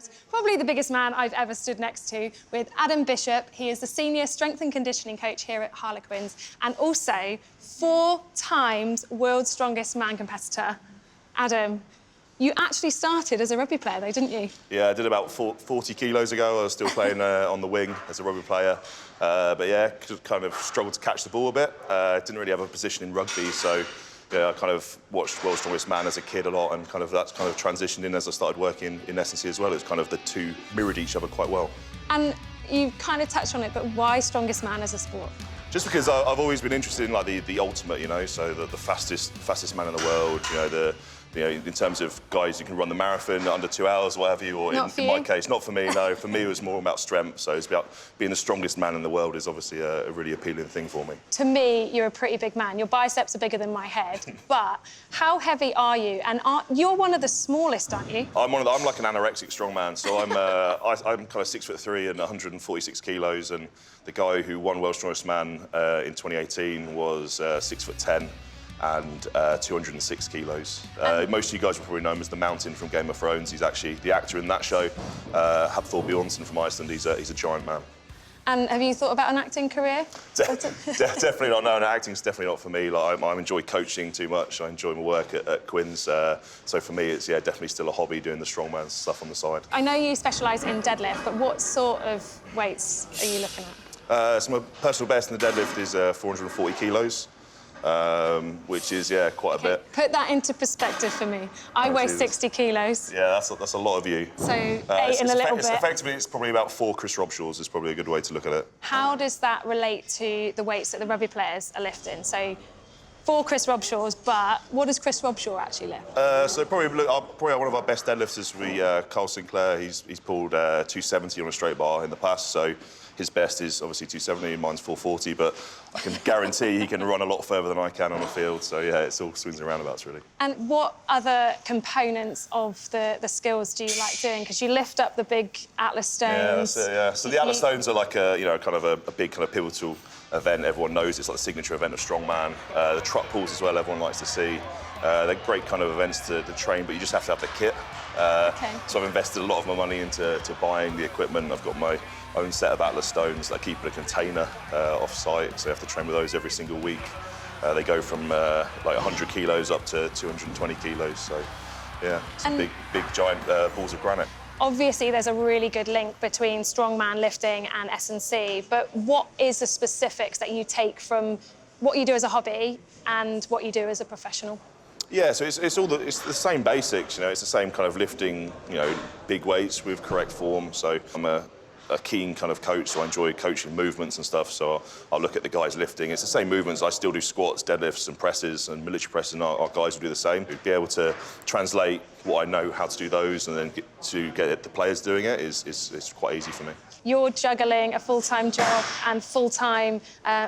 fact, probably the biggest man I've ever stood next to, with Adam Bishop. He is the Senior Strength and Conditioning Coach here at Harlequins, and also 4 times World's Strongest Man competitor. Adam, you actually started as a rugby player, though, didn't you? Yeah, I did about 40 kilos ago. I was still playing on the wing as a rugby player. But yeah, kind of struggled to catch the ball a bit. Didn't really have a position in rugby, so yeah, I kind of watched World's Strongest Man as a kid a lot, and that's kind of transitioned in as I started working in S&C as well. It's kind of the two mirrored each other quite well. And you kind of touched on it, but why Strongest Man as a sport? Just because I've always been interested in like the ultimate, you know, so the fastest man in the world, you know, in terms of guys who can run the marathon under 2 hours, or what have you, or in my case, not for me, no. For me, it was more about strength. So it's about being the strongest man in the world is obviously a really appealing thing for me. To me, you're a pretty big man. Your biceps are bigger than my head. But how heavy are you? And you're one of the smallest, aren't you? I'm like an anorexic strongman. So I'm kind of 6'3" and 146 kilos. And the guy who won World's Strongest Man in 2018 was 6'10". And 206 kilos. Most of you guys will probably know him as the Mountain from Game of Thrones. He's actually the actor in that show. Hafthor Bjornsson from Iceland. He's a giant man. And have you thought about an acting career? Definitely not. No, acting's definitely not for me. Like I enjoy coaching too much. I enjoy my work at Quins. So for me, it's definitely still a hobby doing the strongman stuff on the side. I know you specialise in deadlift, but what sort of weights are you looking at? So my personal best in the deadlift is 440 kilos. Which is, quite a bit. Put that into perspective for me. I weigh 60 kilos. Yeah, that's a lot of you. So 8 and a little bit. Effectively, it's probably about 4 Chris Robshaws is probably a good way to look at it. How does that relate to the weights that the rugby players are lifting? So 4 Chris Robshaws, but what does Chris Robshaw actually lift? So probably one of our best deadlifters would be Carl Sinclair. He's pulled 270 on a straight bar in the past, so his best is obviously 270, mine's 440, but I can guarantee he can run a lot further than I can on the field. So, yeah, it's all swings and roundabouts, really. And what other components of the skills do you like doing? Because you lift up the big Atlas stones. Yeah, that's it, yeah. So the Atlas stones are like a big kind of pivotal event. Everyone knows it's like the signature event of strongman. The truck pulls as well, everyone likes to see. They're great kind of events to train, but you just have to have the kit. So I've invested a lot of my money into buying the equipment. I've got my own set of Atlas stones that I keep in a container off-site, so I have to train with those every single week. They go from like 100 kilos up to 220 kilos, so yeah, it's big, giant balls of granite. Obviously, there's a really good link between strongman lifting and S&C, but what is the specifics that you take from what you do as a hobby and what you do as a professional? Yeah, so it's the same basics, you know, it's the same kind of lifting, you know, big weights with correct form. So I'm a keen kind of coach, so I enjoy coaching movements and stuff, so I'll look at the guys lifting. It's the same movements. I still do squats, deadlifts and presses and military press, and our guys will do the same. Be able to translate what I know how to do those and then get the players doing it is quite easy for me. You're juggling a full-time job and full-time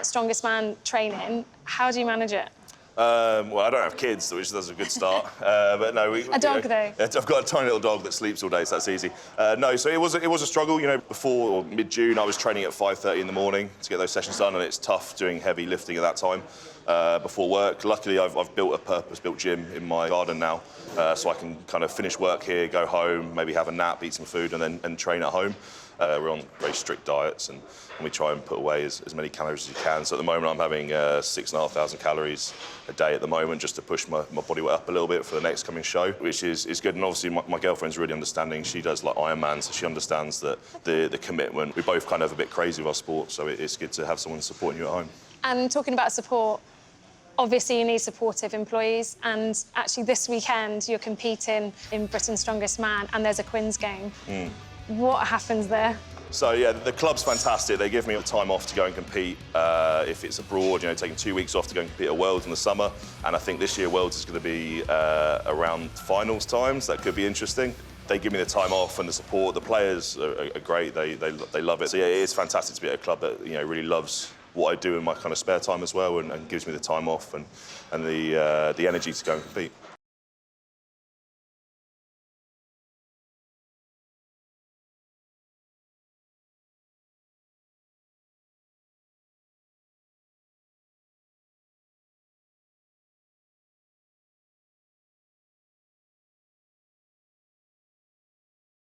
Strongest Man training. How do you manage it? Well, I don't have kids, which is a good start. But no, a dog though. I've got a tiny little dog that sleeps all day, so that's easy. No, so it was a struggle. You know, before or mid-June, I was training at 5:30 in the morning to get those sessions done, and it's tough doing heavy lifting at that time before work. Luckily, I've built a purpose-built gym in my garden now, so I can kind of finish work here, go home, maybe have a nap, eat some food, and then train at home. We're on very strict diets, and we try and put away as many calories as you can. So at the moment, I'm having 6,500 calories a day at the moment, just to push my body weight up a little bit for the next coming show, which is good. And obviously, my girlfriend's really understanding. She does like Ironman, so she understands that the commitment. We're both kind of a bit crazy with our sport, so it's good to have someone supporting you at home. And talking about support, obviously you need supportive employees, and actually this weekend you're competing in Britain's Strongest Man, and there's a Quins game. What happens there? So, yeah, the club's fantastic. They give me the time off to go and compete. If it's abroad, you know, taking 2 weeks off to go and compete at Worlds in the summer. And I think this year Worlds is going to be around finals times. That could be interesting. They give me the time off and the support. The players are great. They love it. So, yeah, it is fantastic to be at a club that, you know, really loves what I do in my kind of spare time as well, and gives me the time off and the energy to go and compete.